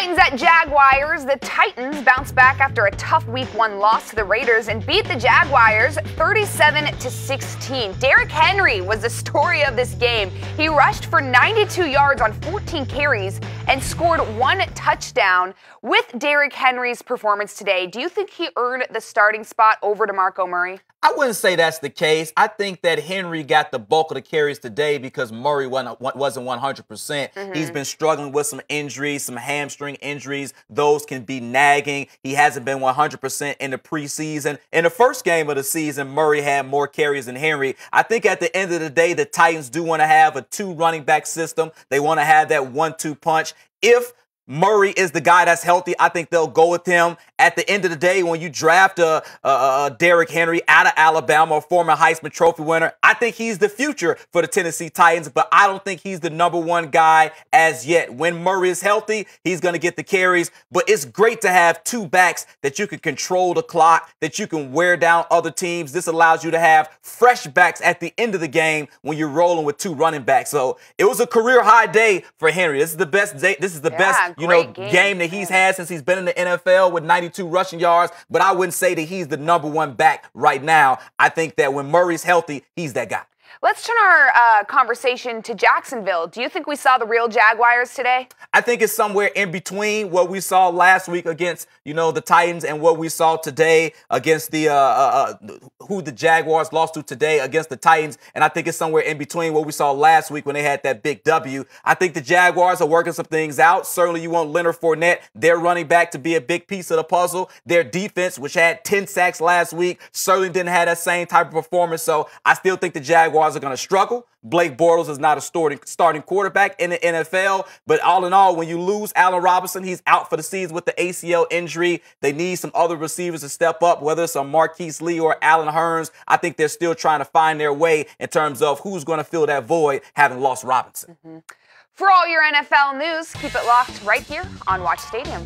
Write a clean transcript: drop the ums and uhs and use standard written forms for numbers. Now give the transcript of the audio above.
Titans at Jaguars. The Titans bounced back after a tough Week 1 loss to the Raiders and beat the Jaguars 37-16. Derrick Henry was the story of this game. He rushed for 92 yards on 14 carries and scored 1 touchdown. With Derrick Henry's performance today, do you think he earned the starting spot over DeMarco Murray? I wouldn't say that's the case. I think that Henry got the bulk of the carries today because Murray wasn't 100%. He's been struggling with some injuries, some hamstring injuries. Those can be nagging. He hasn't been 100% in the preseason. In the first game of the season, Murray had more carries than Henry. I think at the end of the day, the Titans do want to have a 2 running back system. They want to have that 1-2 punch. If Murray is the guy that's healthy, I think they'll go with him. At the end of the day, when you draft Derrick Henry out of Alabama, a former Heisman Trophy winner, I think he's the future for the Tennessee Titans, but I don't think he's the #1 guy as yet. When Murray is healthy, he's going to get the carries, but it's great to have 2 backs that you can control the clock, that you can wear down other teams. This allows you to have fresh backs at the end of the game when you're rolling with 2 running backs. So it was a career high day for Henry. This is the best day. This is the best game that he's had since he's been in the NFL with 92 rushing yards, but I wouldn't say that he's the #1 back right now. I think that when Murray's healthy, he's that guy. Let's turn our conversation to Jacksonville. Do you think we saw the real Jaguars today? I think it's somewhere in between what we saw last week against, the Titans and what we saw today against who the Jaguars lost to today against the Titans. And I think it's somewhere in between what we saw last week when they had that big W. I think the Jaguars are working some things out. Certainly you want Leonard Fournette, their running back, to be a big piece of the puzzle. Their defense, which had 10 sacks last week, certainly didn't have that same type of performance. So I still think the Jaguars are going to struggle. Blake Bortles is not a starting quarterback in the NFL, but all in all, when you lose Allen Robinson, he's out for the season with the ACL injury. They need some other receivers to step up, whether it's a Marquise Lee or Allen Hurns. I think they're still trying to find their way in terms of who's going to fill that void having lost Robinson. For all your NFL news, keep it locked right here on Watch Stadium.